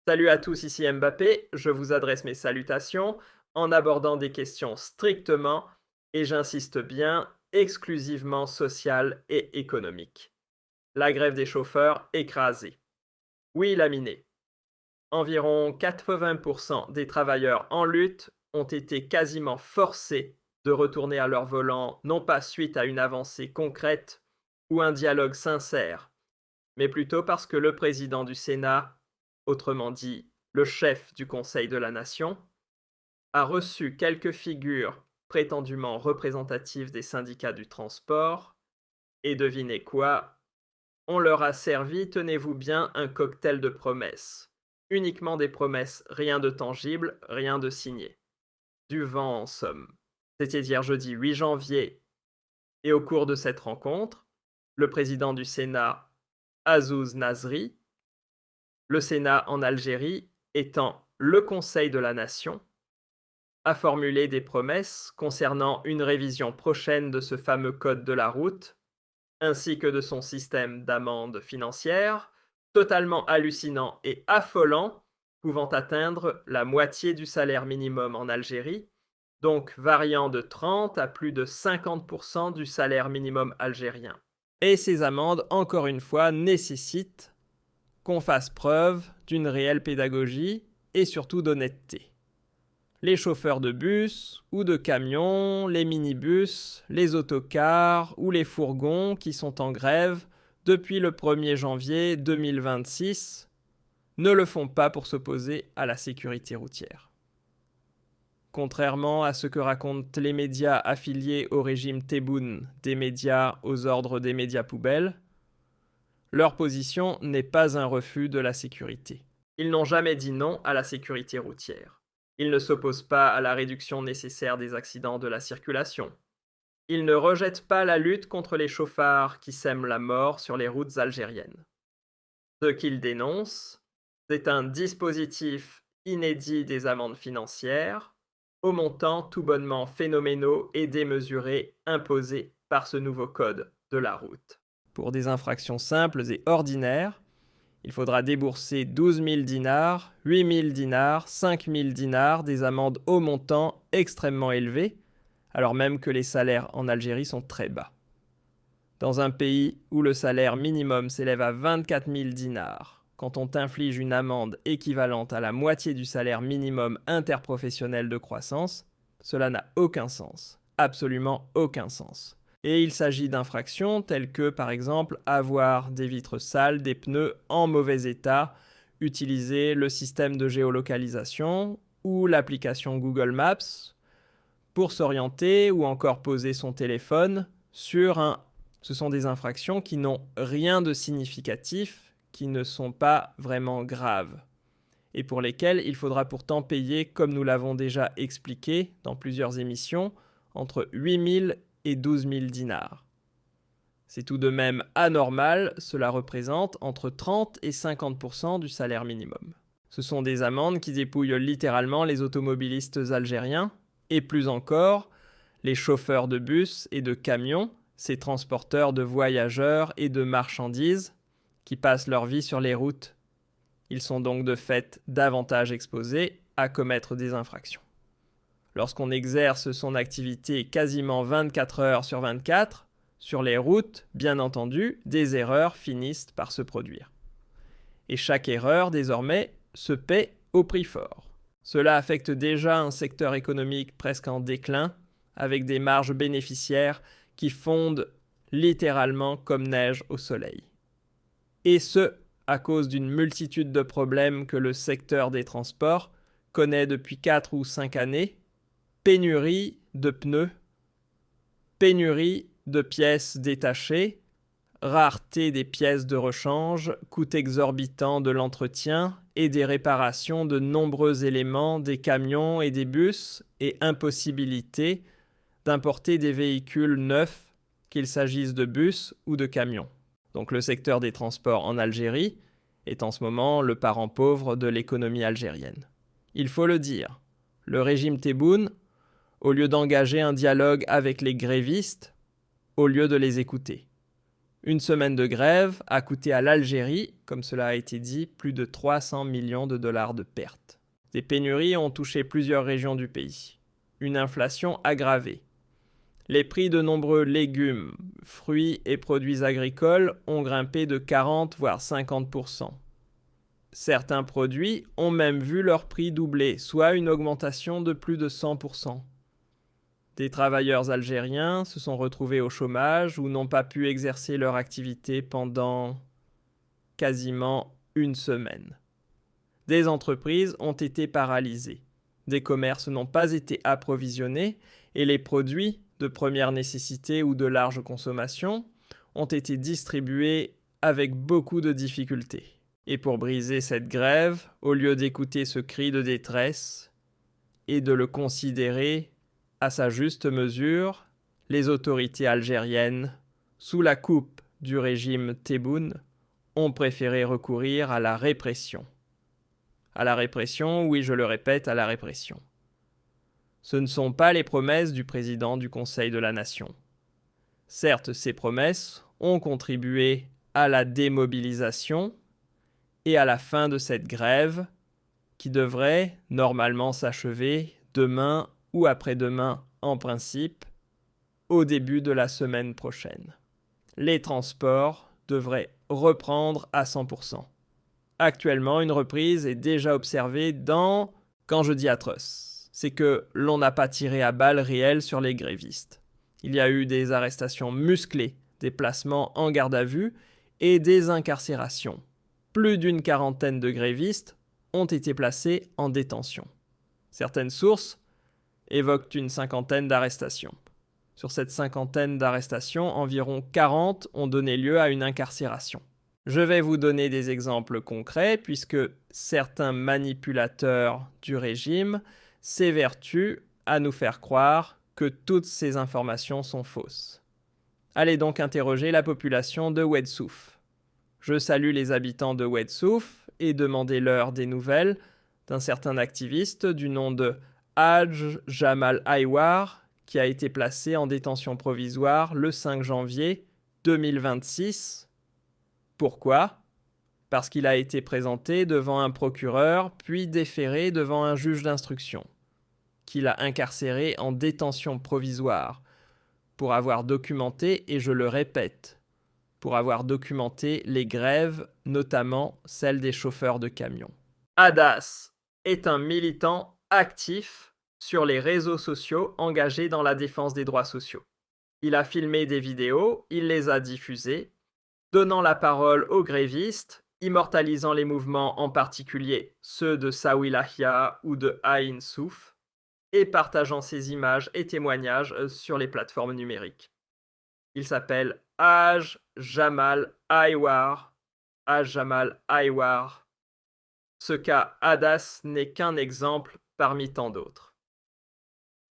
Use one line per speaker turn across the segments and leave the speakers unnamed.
Salut à tous, ici Mbappé, je vous adresse mes salutations en abordant des questions strictement, et j'insiste bien, exclusivement sociales et économiques. La grève des chauffeurs écrasée. Oui, laminé. Environ 80% des travailleurs en lutte ont été quasiment forcés de retourner à leur volant, non pas suite à une avancée concrète ou un dialogue sincère, mais plutôt parce que le président du Sénat, autrement dit le chef du Conseil de la Nation, a reçu quelques figures prétendument représentatives des syndicats du transport, et devinez quoi? On leur a servi, tenez-vous bien, un cocktail de promesses. Uniquement des promesses, rien de tangible, rien de signé. Du vent en somme. C'était hier jeudi 8 janvier, et au cours de cette rencontre, le président du Sénat, Azouz Nazri, le Sénat en Algérie étant le Conseil de la Nation, a formulé des promesses concernant une révision prochaine de ce fameux code de la route, ainsi que de son système d'amende financière, totalement hallucinant et affolant, pouvant atteindre la moitié du salaire minimum en Algérie, donc variant de 30 à plus de 50% du salaire minimum algérien. Et ces amendes, encore une fois, nécessitent qu'on fasse preuve d'une réelle pédagogie et surtout d'honnêteté. Les chauffeurs de bus ou de camions, les minibus, les autocars ou les fourgons qui sont en grève depuis le 1er janvier 2026 ne le font pas pour s'opposer à la sécurité routière. Contrairement à ce que racontent les médias affiliés au régime Tebboune, des médias aux ordres des médias poubelles, leur position n'est pas un refus de la sécurité. Ils n'ont jamais dit non à la sécurité routière. Ils ne s'opposent pas à la réduction nécessaire des accidents de la circulation. Ils ne rejettent pas la lutte contre les chauffards qui sèment la mort sur les routes algériennes. Ce qu'ils dénoncent, c'est un dispositif inédit des amendes financières, aux montants tout bonnement phénoménaux et démesurés imposés par ce nouveau code de la route. Pour des infractions simples et ordinaires, il faudra débourser 12 000 dinars, 8 000 dinars, 5 000 dinars, des amendes au montant extrêmement élevées, alors même que les salaires en Algérie sont très bas. Dans un pays où le salaire minimum s'élève à 24 000 dinars, quand on t'inflige une amende équivalente à la moitié du salaire minimum interprofessionnel de croissance, cela n'a aucun sens, absolument aucun sens. Et il s'agit d'infractions telles que, par exemple, avoir des vitres sales, des pneus en mauvais état, utiliser le système de géolocalisation ou l'application Google Maps pour s'orienter ou encore poser son téléphone sur un... Ce sont des infractions qui n'ont rien de significatif, qui ne sont pas vraiment graves, et pour lesquelles il faudra pourtant payer, comme nous l'avons déjà expliqué dans plusieurs émissions, entre 8 000 et 12 000 dinars. C'est tout de même anormal, cela représente entre 30 et 50% du salaire minimum. Ce sont des amendes qui dépouillent littéralement les automobilistes algériens, et plus encore, les chauffeurs de bus et de camions, ces transporteurs de voyageurs et de marchandises, qui passent leur vie sur les routes. Ils sont donc de fait davantage exposés à commettre des infractions. Lorsqu'on exerce son activité quasiment 24 heures sur 24, sur les routes, bien entendu, des erreurs finissent par se produire. Et chaque erreur, désormais, se paie au prix fort. Cela affecte déjà un secteur économique presque en déclin, avec des marges bénéficiaires qui fondent littéralement comme neige au soleil. Et ce, à cause d'une multitude de problèmes que le secteur des transports connaît depuis 4 ou 5 années, pénurie de pneus, pénurie de pièces détachées, rareté des pièces de rechange, coût exorbitant de l'entretien et des réparations de nombreux éléments des camions et des bus, et impossibilité d'importer des véhicules neufs, qu'il s'agisse de bus ou de camions. Donc le secteur des transports en Algérie est en ce moment le parent pauvre de l'économie algérienne. Il faut le dire, le régime Tebboune, au lieu d'engager un dialogue avec les grévistes, au lieu de les écouter. Une semaine de grève a coûté à l'Algérie, comme cela a été dit, plus de 300 millions de dollars de pertes. Des pénuries ont touché plusieurs régions du pays. Une inflation aggravée. Les prix de nombreux légumes, fruits et produits agricoles ont grimpé de 40 voire 50%. Certains produits ont même vu leur prix doubler, soit une augmentation de plus de 100%. Des travailleurs algériens se sont retrouvés au chômage ou n'ont pas pu exercer leur activité pendant quasiment une semaine. Des entreprises ont été paralysées. Des commerces n'ont pas été approvisionnés et les produits de première nécessité ou de large consommation ont été distribués avec beaucoup de difficultés. Et pour briser cette grève, au lieu d'écouter ce cri de détresse et de le considérer à sa juste mesure, les autorités algériennes, sous la coupe du régime Tebboune, ont préféré recourir à la répression. À la répression, oui, je le répète, à la répression. Ce ne sont pas les promesses du président du Conseil de la Nation. Certes, ces promesses ont contribué à la démobilisation et à la fin de cette grève qui devrait normalement s'achever demain ou après-demain en principe, au début de la semaine prochaine. Les transports devraient reprendre à 100%. Actuellement, une reprise est déjà observée dans, quand je dis atroce, c'est que l'on n'a pas tiré à balles réelles sur les grévistes. Il y a eu des arrestations musclées, des placements en garde à vue et des incarcérations. Plus d'une quarantaine de grévistes ont été placés en détention. Certaines sources évoquent une cinquantaine d'arrestations. Sur cette cinquantaine d'arrestations, environ 40 ont donné lieu à une incarcération. Je vais vous donner des exemples concrets puisque certains manipulateurs du régime s'évertuent à nous faire croire que toutes ces informations sont fausses. Allez donc interroger la population de Oued-Souf. Je salue les habitants de Oued-Souf et demandez-leur des nouvelles d'un certain activiste du nom de Hadj Jamal Aïwar qui a été placé en détention provisoire le 5 janvier 2026. Pourquoi ? Parce qu'il a été présenté devant un procureur puis déféré devant un juge d'instruction, qu'il a incarcéré en détention provisoire pour avoir documenté, et je le répète, pour avoir documenté les grèves, notamment celles des chauffeurs de camions. Hadas est un militant actif sur les réseaux sociaux engagé dans la défense des droits sociaux. Il a filmé des vidéos, il les a diffusées, donnant la parole aux grévistes, immortalisant les mouvements, en particulier ceux de Sawilahia ou de Ain Souf, et partageant ses images et témoignages sur les plateformes numériques. Il s'appelle Hadj Jamal Aïwar. Hadj Jamal Aïwar. Ce cas Hadas n'est qu'un exemple parmi tant d'autres.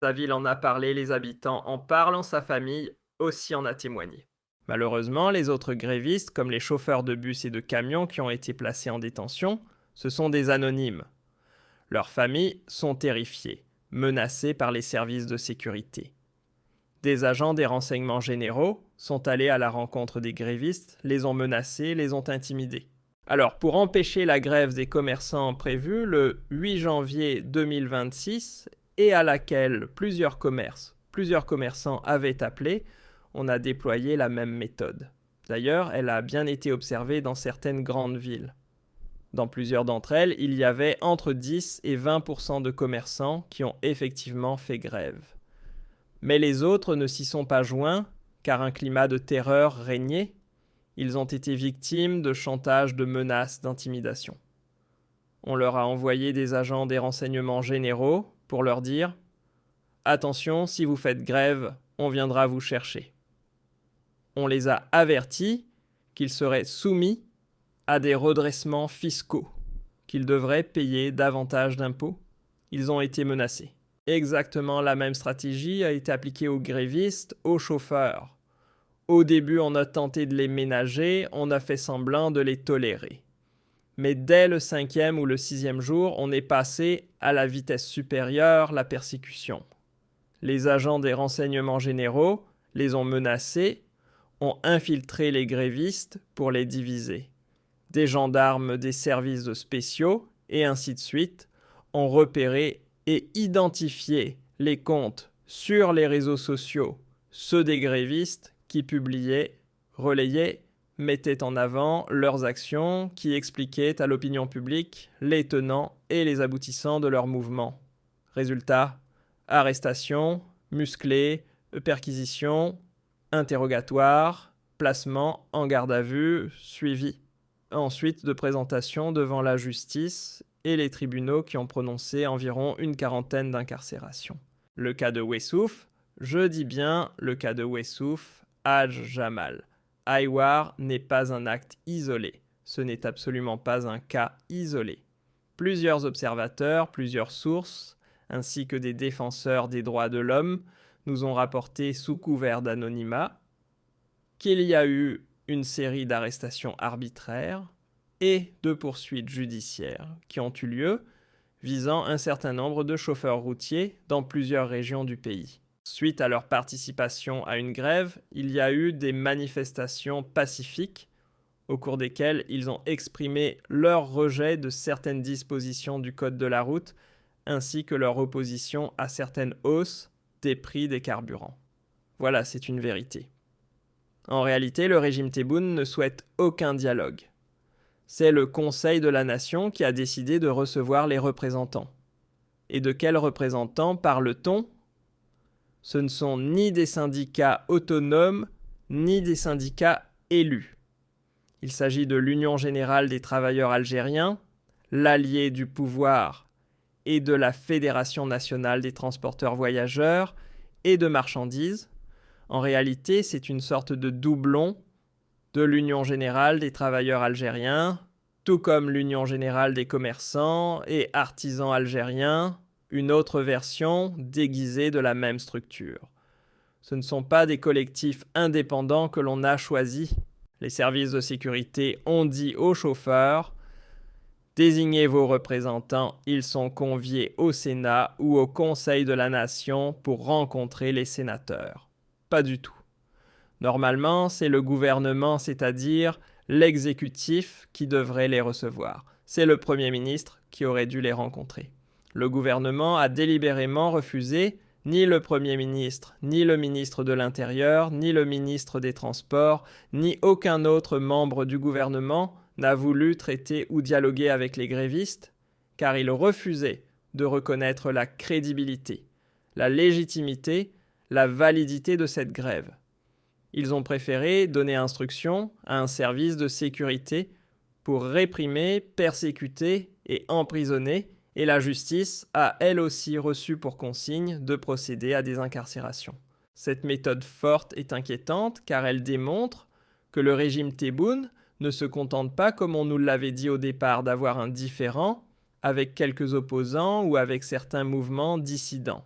Sa ville en a parlé, les habitants en parlent, sa famille aussi en a témoigné. Malheureusement, les autres grévistes, comme les chauffeurs de bus et de camions qui ont été placés en détention, ce sont des anonymes. Leurs familles sont terrifiées, menacées par les services de sécurité. Des agents des renseignements généraux sont allés à la rencontre des grévistes, les ont menacés, les ont intimidés. Alors, pour empêcher la grève des commerçants prévue le 8 janvier 2026 et à laquelle plusieurs commerçants avaient appelé, on a déployé la même méthode. D'ailleurs, elle a bien été observée dans certaines grandes villes. Dans plusieurs d'entre elles, il y avait entre 10 et 20% de commerçants qui ont effectivement fait grève. Mais les autres ne s'y sont pas joints, car un climat de terreur régnait. Ils ont été victimes de chantage, de menaces, d'intimidation. On leur a envoyé des agents des renseignements généraux pour leur dire « Attention, si vous faites grève, on viendra vous chercher ». On les a avertis qu'ils seraient soumis à des redressements fiscaux, qu'ils devraient payer davantage d'impôts. Ils ont été menacés. Exactement la même stratégie a été appliquée aux grévistes, aux chauffeurs. Au début, on a tenté de les ménager, on a fait semblant de les tolérer. Mais dès le 5e ou le 6e jour, on est passé à la vitesse supérieure, la persécution. Les agents des renseignements généraux les ont menacés, ont infiltré les grévistes pour les diviser. Des gendarmes des services spéciaux, et ainsi de suite, ont repéré et identifié les comptes sur les réseaux sociaux, ceux des grévistes qui publiaient, relayaient, mettaient en avant leurs actions, qui expliquaient à l'opinion publique les tenants et les aboutissants de leur mouvement. Résultat, arrestation, musclé, perquisition, interrogatoire, placement en garde à vue, suivi. Ensuite de présentation devant la justice et les tribunaux qui ont prononcé environ une quarantaine d'incarcérations. Le cas de Wessouf, je dis bien le cas de Wessouf, Hadj Jamal. Aïwar n'est pas un acte isolé, ce n'est absolument pas un cas isolé. Plusieurs observateurs, plusieurs sources, ainsi que des défenseurs des droits de l'homme, nous ont rapporté sous couvert d'anonymat qu'il y a eu une série d'arrestations arbitraires et de poursuites judiciaires qui ont eu lieu visant un certain nombre de chauffeurs routiers dans plusieurs régions du pays. Suite à leur participation à une grève, il y a eu des manifestations pacifiques au cours desquelles ils ont exprimé leur rejet de certaines dispositions du code de la route ainsi que leur opposition à certaines hausses des prix des carburants. Voilà, c'est une vérité. En réalité, le régime Tebboune ne souhaite aucun dialogue. C'est le Conseil de la Nation qui a décidé de recevoir les représentants. Et de quels représentants parle-t-on ? Ce ne sont ni des syndicats autonomes, ni des syndicats élus. Il s'agit de l'Union générale des travailleurs algériens, l'allié du pouvoir et de la Fédération nationale des transporteurs voyageurs et de marchandises. En réalité, c'est une sorte de doublon de l'Union générale des travailleurs algériens, tout comme l'Union générale des commerçants et artisans algériens, une autre version déguisée de la même structure. Ce ne sont pas des collectifs indépendants que l'on a choisis. Les services de sécurité ont dit aux chauffeurs « Désignez vos représentants, ils sont conviés au Sénat ou au Conseil de la Nation pour rencontrer les sénateurs. » Pas du tout. Normalement, c'est le gouvernement, c'est-à-dire l'exécutif, qui devrait les recevoir. C'est le Premier ministre qui aurait dû les rencontrer. Le gouvernement a délibérément refusé. Ni le Premier ministre, ni le ministre de l'Intérieur, ni le ministre des Transports, ni aucun autre membre du gouvernement n'a voulu traiter ou dialoguer avec les grévistes, car il refusait de reconnaître la crédibilité, la légitimité, la validité de cette grève. Ils ont préféré donner instruction à un service de sécurité pour réprimer, persécuter et emprisonner, et la justice a elle aussi reçu pour consigne de procéder à des incarcérations. Cette méthode forte est inquiétante car elle démontre que le régime Tebboune ne se contente pas, comme on nous l'avait dit au départ, d'avoir un différend avec quelques opposants ou avec certains mouvements dissidents.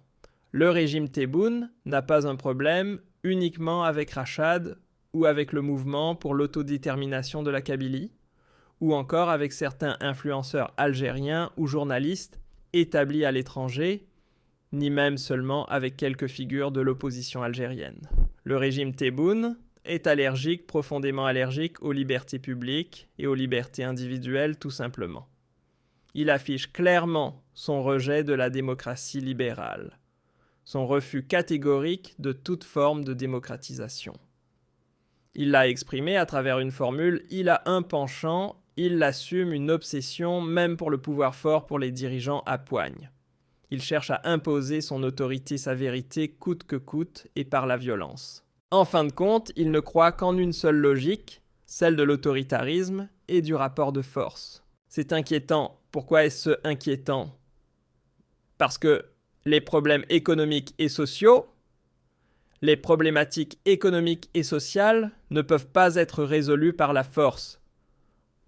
Le régime Tebboune n'a pas un problème uniquement avec Rachad ou avec le mouvement pour l'autodétermination de la Kabylie, ou encore avec certains influenceurs algériens ou journalistes établis à l'étranger, ni même seulement avec quelques figures de l'opposition algérienne. Le régime Tebboune est allergique, profondément allergique aux libertés publiques et aux libertés individuelles tout simplement. Il affiche clairement son rejet de la démocratie libérale, son refus catégorique de toute forme de démocratisation. Il l'a exprimé à travers une formule « il a un penchant », il assume une obsession même pour le pouvoir fort pour les dirigeants à poigne. Il cherche à imposer son autorité, sa vérité, coûte que coûte et par la violence. En fin de compte, il ne croit qu'en une seule logique, celle de l'autoritarisme et du rapport de force. C'est inquiétant. Pourquoi est-ce inquiétant ? Parce que les problèmes économiques et sociaux, les problématiques économiques et sociales ne peuvent pas être résolues par la force.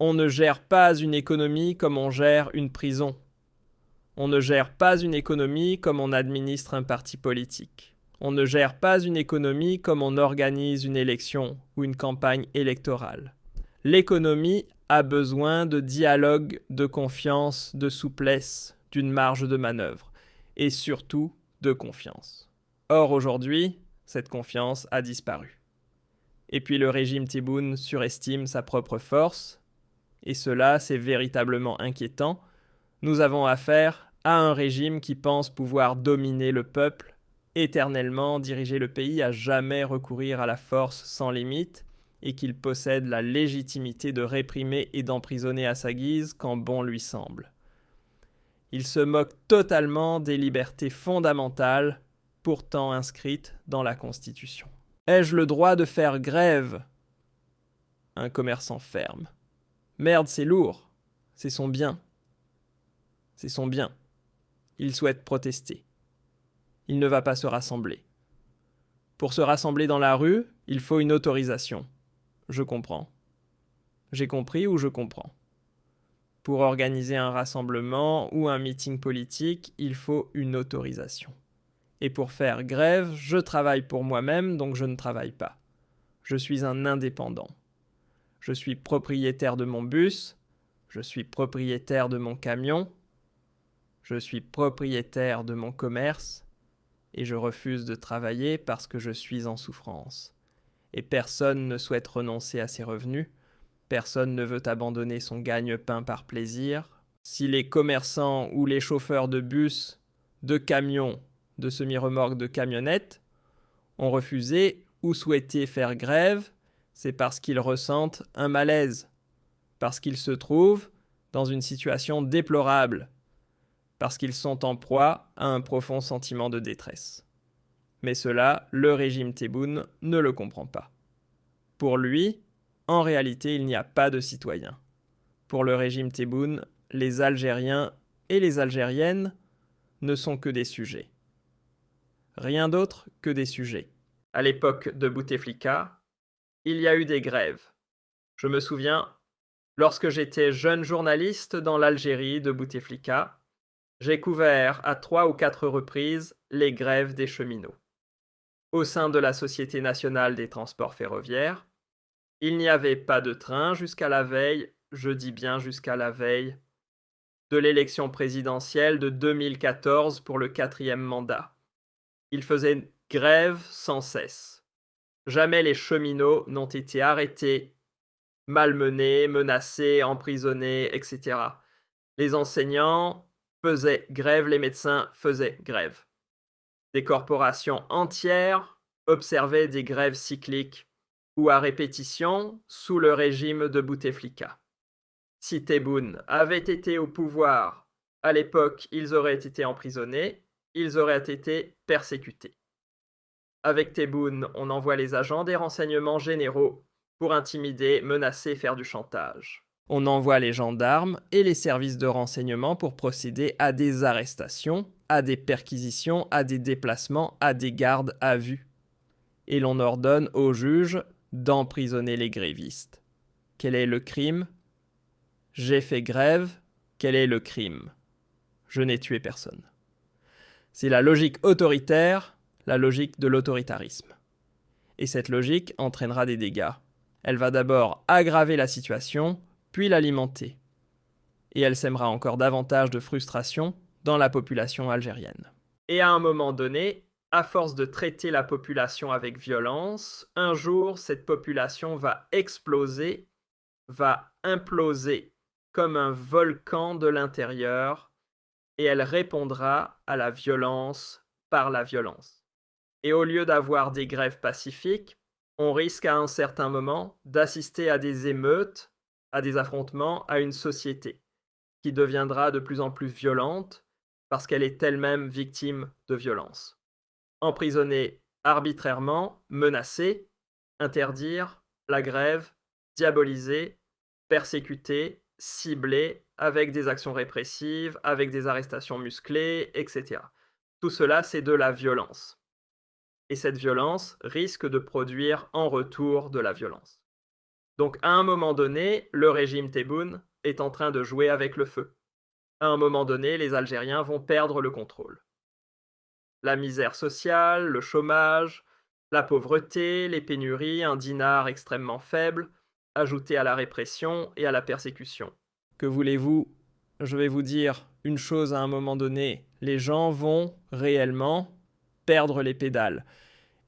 On ne gère pas une économie comme on gère une prison. On ne gère pas une économie comme on administre un parti politique. On ne gère pas une économie comme on organise une élection ou une campagne électorale. L'économie a besoin de dialogue, de confiance, de souplesse, d'une marge de manœuvre et surtout de confiance. Or aujourd'hui, cette confiance a disparu. Et puis le régime Tebboune surestime sa propre force, et cela, c'est véritablement inquiétant. Nous avons affaire à un régime qui pense pouvoir dominer le peuple, éternellement diriger le pays à jamais recourir à la force sans limite, et qu'il possède la légitimité de réprimer et d'emprisonner à sa guise quand bon lui semble. Il se moque totalement des libertés fondamentales, pourtant inscrites dans la Constitution. Ai-je le droit de faire grève ? Un commerçant ferme. Merde, c'est lourd. C'est son bien. C'est son bien. Il souhaite protester. Il ne va pas se rassembler. Pour se rassembler dans la rue, il faut une autorisation. Je comprends. J'ai compris ou je comprends. Pour organiser un rassemblement ou un meeting politique, il faut une autorisation. Et pour faire grève, je travaille pour moi-même, donc je ne travaille pas. Je suis un indépendant. Je suis propriétaire de mon bus, je suis propriétaire de mon camion, je suis propriétaire de mon commerce, et je refuse de travailler parce que je suis en souffrance. Et personne ne souhaite renoncer à ses revenus, personne ne veut abandonner son gagne-pain par plaisir. Si les commerçants ou les chauffeurs de bus, de camions, de semi-remorques, de camionnettes ont refusé ou souhaité faire grève, c'est parce qu'ils ressentent un malaise, parce qu'ils se trouvent dans une situation déplorable, parce qu'ils sont en proie à un profond sentiment de détresse. Mais cela, le régime Tebboune ne le comprend pas. Pour lui, en réalité, il n'y a pas de citoyens. Pour le régime Tebboune, les Algériens et les Algériennes ne sont que des sujets. Rien d'autre que des sujets. À l'époque de Bouteflika, il y a eu des grèves. Je me souviens, lorsque j'étais jeune journaliste dans l'Algérie de Bouteflika, j'ai couvert à 3 ou 4 reprises les grèves des cheminots. Au sein de la Société nationale des transports ferroviaires, il n'y avait pas de train jusqu'à la veille, je dis bien jusqu'à la veille, de l'élection présidentielle de 2014 pour le 4e mandat. Ils faisaient grève sans cesse. Jamais les cheminots n'ont été arrêtés, malmenés, menacés, emprisonnés, etc. Les enseignants faisaient grève, les médecins faisaient grève. Des corporations entières observaient des grèves cycliques ou à répétition sous le régime de Bouteflika. Si Tebboune avait été au pouvoir, à l'époque, ils auraient été emprisonnés, ils auraient été persécutés. Avec Tebboune, on envoie les agents des renseignements généraux pour intimider, menacer, faire du chantage. On envoie les gendarmes et les services de renseignement pour procéder à des arrestations, à des perquisitions, à des déplacements, à des gardes à vue. Et l'on ordonne aux juges d'emprisonner les grévistes. Quel est le crime ? J'ai fait grève. Quel est le crime ? Je n'ai tué personne. C'est la logique autoritaire, la logique de l'autoritarisme. Et cette logique entraînera des dégâts. Elle va d'abord aggraver la situation, puis l'alimenter. Et elle sèmera encore davantage de frustration dans la population algérienne. Et à un moment donné, à force de traiter la population avec violence, un jour, cette population va exploser, va imploser comme un volcan de l'intérieur, et elle répondra à la violence par la violence. Et au lieu d'avoir des grèves pacifiques, on risque à un certain moment d'assister à des émeutes, à des affrontements, à une société qui deviendra de plus en plus violente parce qu'elle est elle-même victime de violence. Emprisonnée arbitrairement, menacée, interdire la grève, diaboliser, persécuter, cibler avec des actions répressives, avec des arrestations musclées, etc. Tout cela, c'est de la violence. Et cette violence risque de produire en retour de la violence. Donc à un moment donné, le régime Tebboune est en train de jouer avec le feu. À un moment donné, les Algériens vont perdre le contrôle. La misère sociale, le chômage, la pauvreté, les pénuries, un dinar extrêmement faible, ajoutés à la répression et à la persécution. Que voulez-vous ? Je vais vous dire une chose à un moment donné. Les gens vont réellement perdre les pédales.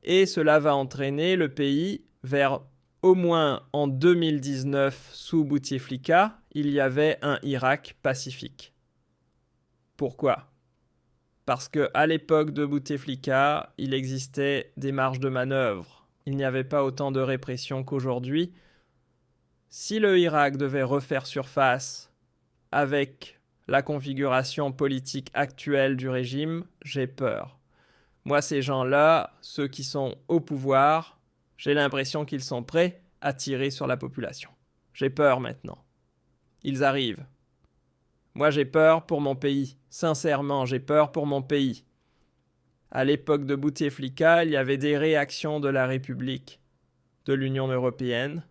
Et cela va entraîner le pays vers au moins en 2019, sous Bouteflika, il y avait un Irak pacifique. Pourquoi ? Parce qu'à l'époque de Bouteflika, il existait des marges de manœuvre. Il n'y avait pas autant de répression qu'aujourd'hui. Si le Irak devait refaire surface avec la configuration politique actuelle du régime, j'ai peur. Moi, ces gens-là, ceux qui sont au pouvoir, j'ai l'impression qu'ils sont prêts à tirer sur la population. J'ai peur maintenant. Ils arrivent. Moi, j'ai peur pour mon pays. Sincèrement, j'ai peur pour mon pays. À l'époque de Bouteflika, il y avait des réactions de la République, de l'Union européenne.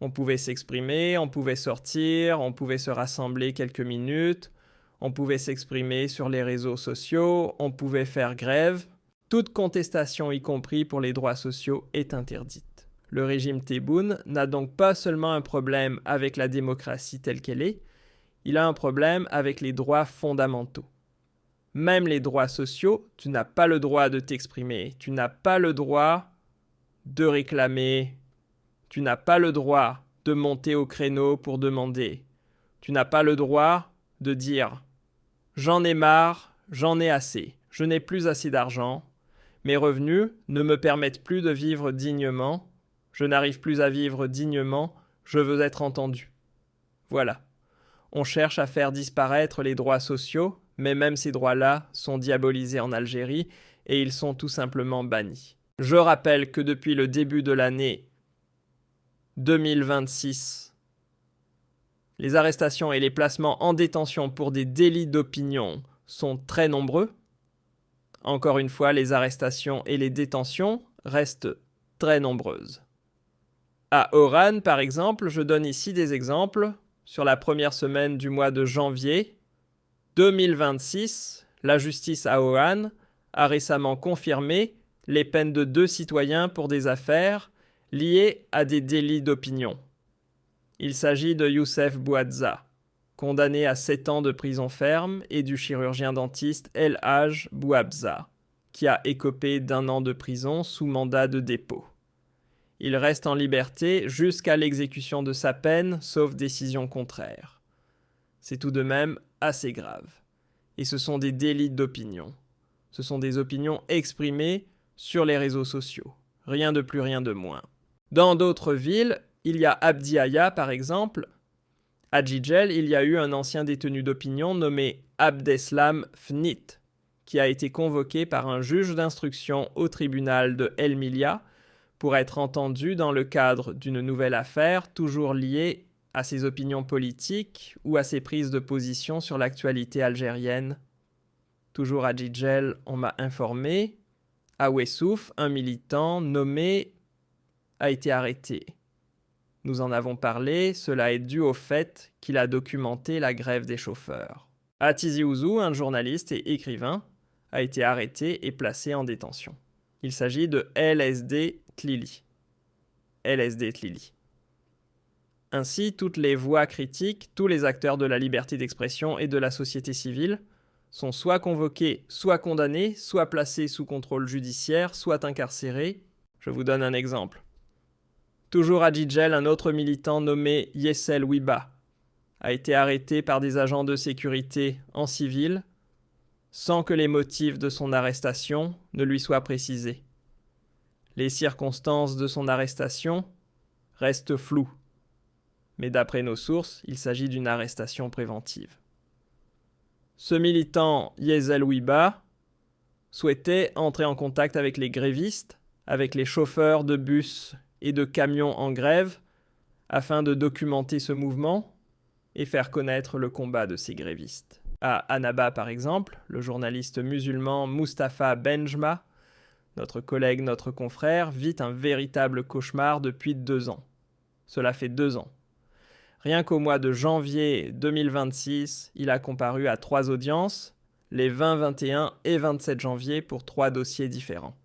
On pouvait s'exprimer, on pouvait sortir, on pouvait se rassembler quelques minutes, on pouvait s'exprimer sur les réseaux sociaux, on pouvait faire grève. Toute contestation, y compris pour les droits sociaux, est interdite. Le régime Tebboune n'a donc pas seulement un problème avec la démocratie telle qu'elle est, il a un problème avec les droits fondamentaux. Même les droits sociaux, tu n'as pas le droit de t'exprimer, tu n'as pas le droit de réclamer, tu n'as pas le droit de monter au créneau pour demander, tu n'as pas le droit de dire « j'en ai marre, j'en ai assez, je n'ai plus assez d'argent, mes revenus ne me permettent plus de vivre dignement, je n'arrive plus à vivre dignement, je veux être entendu. » Voilà. On cherche à faire disparaître les droits sociaux, mais même ces droits-là sont diabolisés en Algérie et ils sont tout simplement bannis. Je rappelle que depuis le début de l'année 2026, les arrestations et les placements en détention pour des délits d'opinion sont très nombreux. Encore une fois, les arrestations et les détentions restent très nombreuses. À Oran, par exemple, je donne ici des exemples. Sur la première semaine du mois de janvier 2026, la justice à Oran a récemment confirmé les peines de 2 citoyens pour des affaires liées à des délits d'opinion. Il s'agit de Youssef Bouadza, condamné à 7 ans de prison ferme, et du chirurgien dentiste El Hadj Bouabza, qui a écopé d'1 an de prison sous mandat de dépôt. Il reste en liberté jusqu'à l'exécution de sa peine, sauf décision contraire. C'est tout de même assez grave. Et ce sont des délits d'opinion. Ce sont des opinions exprimées sur les réseaux sociaux. Rien de plus, rien de moins. Dans d'autres villes, il y a Abdiaya par exemple. À Jijel, il y a eu un ancien détenu d'opinion nommé Abdeslam Fnit, qui a été convoqué par un juge d'instruction au tribunal de El Milia pour être entendu dans le cadre d'une nouvelle affaire toujours liée à ses opinions politiques ou à ses prises de position sur l'actualité algérienne. Toujours à Jijel, on m'a informé, à Ouessouf, un militant nommé a été arrêté. Nous en avons parlé, cela est dû au fait qu'il a documenté la grève des chauffeurs. À Tizi Ouzou, un journaliste et écrivain a été arrêté et placé en détention. Il s'agit de LSD Tlili. LSD Tlili. Ainsi, toutes les voix critiques, tous les acteurs de la liberté d'expression et de la société civile sont soit convoqués, soit condamnés, soit placés sous contrôle judiciaire, soit incarcérés. Je vous donne un exemple. Toujours à Jijel, un autre militant nommé Yessel Wiba a été arrêté par des agents de sécurité en civil sans que les motifs de son arrestation ne lui soient précisés. Les circonstances de son arrestation restent floues, mais d'après nos sources, il s'agit d'une arrestation préventive. Ce militant Yessel Wiba souhaitait entrer en contact avec les grévistes, avec les chauffeurs de bus et de camions en grève, afin de documenter ce mouvement et faire connaître le combat de ces grévistes. À Annaba, par exemple, le journaliste musulman Mustapha Benjma, notre collègue, notre confrère, vit un véritable cauchemar depuis 2 ans. Cela fait 2 ans. Rien qu'au mois de janvier 2026, il a comparu à 3 audiences, les 20, 21 et 27 janvier pour 3 dossiers différents.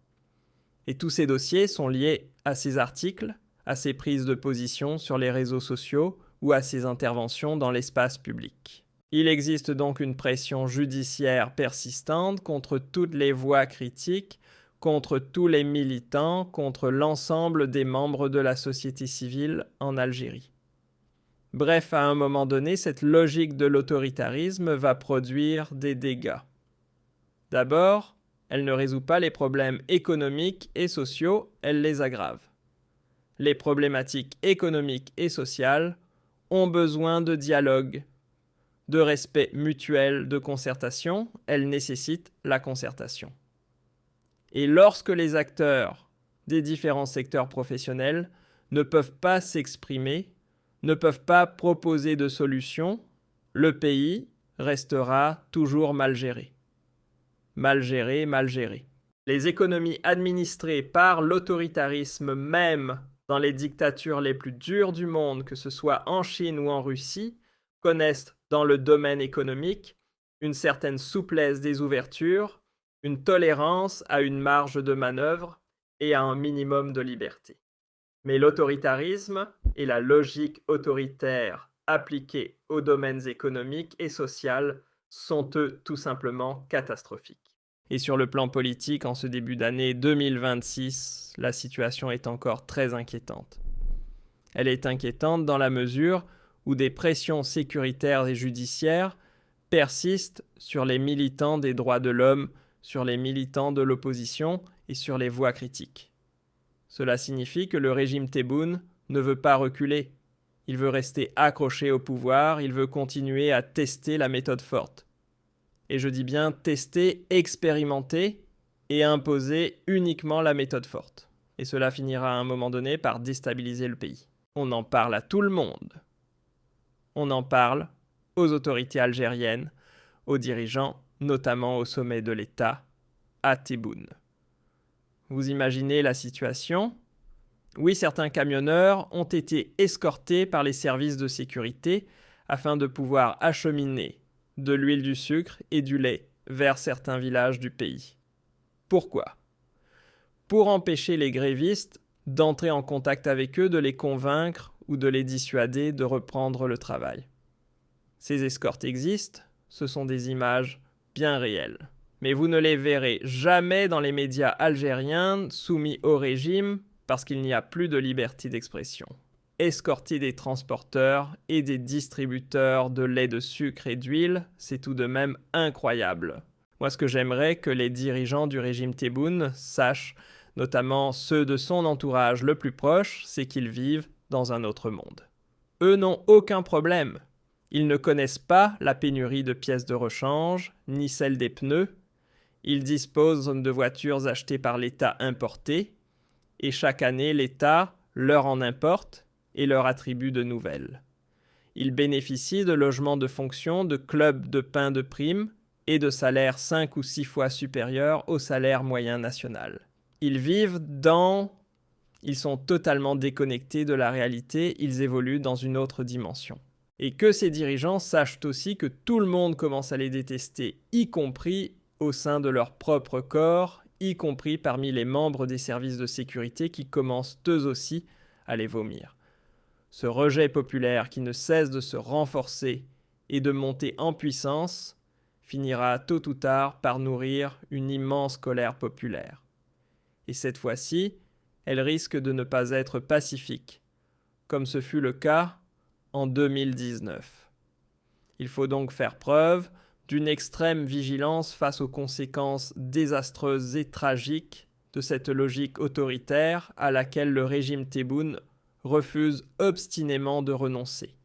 Et tous ces dossiers sont liés à ses articles, à ses prises de position sur les réseaux sociaux ou à ses interventions dans l'espace public. Il existe donc une pression judiciaire persistante contre toutes les voix critiques, contre tous les militants, contre l'ensemble des membres de la société civile en Algérie. Bref, à un moment donné, cette logique de l'autoritarisme va produire des dégâts. D'abord, elle ne résout pas les problèmes économiques et sociaux, elle les aggrave. Les problématiques économiques et sociales ont besoin de dialogue, de respect mutuel, de concertation, elles nécessitent la concertation. Et lorsque les acteurs des différents secteurs professionnels ne peuvent pas s'exprimer, ne peuvent pas proposer de solutions, le pays restera toujours mal géré. Mal géré, mal géré. Les économies administrées par l'autoritarisme même dans les dictatures les plus dures du monde, que ce soit en Chine ou en Russie, connaissent dans le domaine économique une certaine souplesse des ouvertures, une tolérance à une marge de manœuvre et à un minimum de liberté. Mais l'autoritarisme et la logique autoritaire appliquée aux domaines économiques et sociaux sont eux tout simplement catastrophiques. Et sur le plan politique, en ce début d'année 2026, la situation est encore très inquiétante. Elle est inquiétante dans la mesure où des pressions sécuritaires et judiciaires persistent sur les militants des droits de l'homme, sur les militants de l'opposition et sur les voix critiques. Cela signifie que le régime Tebboune ne veut pas reculer. Il veut rester accroché au pouvoir, il veut continuer à tester la méthode forte. Et je dis bien tester, expérimenter et imposer uniquement la méthode forte. Et cela finira à un moment donné par déstabiliser le pays. On en parle à tout le monde. On en parle aux autorités algériennes, aux dirigeants, notamment au sommet de l'État, à Tebboune. Vous imaginez la situation ? Oui, certains camionneurs ont été escortés par les services de sécurité afin de pouvoir acheminer de l'huile, du sucre et du lait vers certains villages du pays. Pourquoi ? Pour empêcher les grévistes d'entrer en contact avec eux, de les convaincre ou de les dissuader de reprendre le travail. Ces escortes existent, ce sont des images bien réelles. Mais vous ne les verrez jamais dans les médias algériens soumis au régime parce qu'il n'y a plus de liberté d'expression. Escorter des transporteurs et des distributeurs de lait, de sucre et d'huile, c'est tout de même incroyable. Moi, ce que j'aimerais que les dirigeants du régime Tebboune sachent, notamment ceux de son entourage le plus proche, c'est qu'ils vivent dans un autre monde. Eux n'ont aucun problème. Ils ne connaissent pas la pénurie de pièces de rechange, ni celle des pneus. Ils disposent de voitures achetées par l'État importées, et chaque année, l'État leur en importe et leur attribue de nouvelles. Ils bénéficient de logements de fonction, de clubs de pain de prime et de salaires 5 ou 6 fois supérieurs au salaire moyen national. Ils sont totalement déconnectés de la réalité, ils évoluent dans une autre dimension. Et que ces dirigeants sachent aussi que tout le monde commence à les détester, y compris au sein de leur propre corps, y compris parmi les membres des services de sécurité qui commencent eux aussi à les vomir. Ce rejet populaire qui ne cesse de se renforcer et de monter en puissance finira tôt ou tard par nourrir une immense colère populaire. Et cette fois-ci, elle risque de ne pas être pacifique, comme ce fut le cas en 2019. Il faut donc faire preuve d'une extrême vigilance face aux conséquences désastreuses et tragiques de cette logique autoritaire à laquelle le régime Tebboune refuse obstinément de renoncer.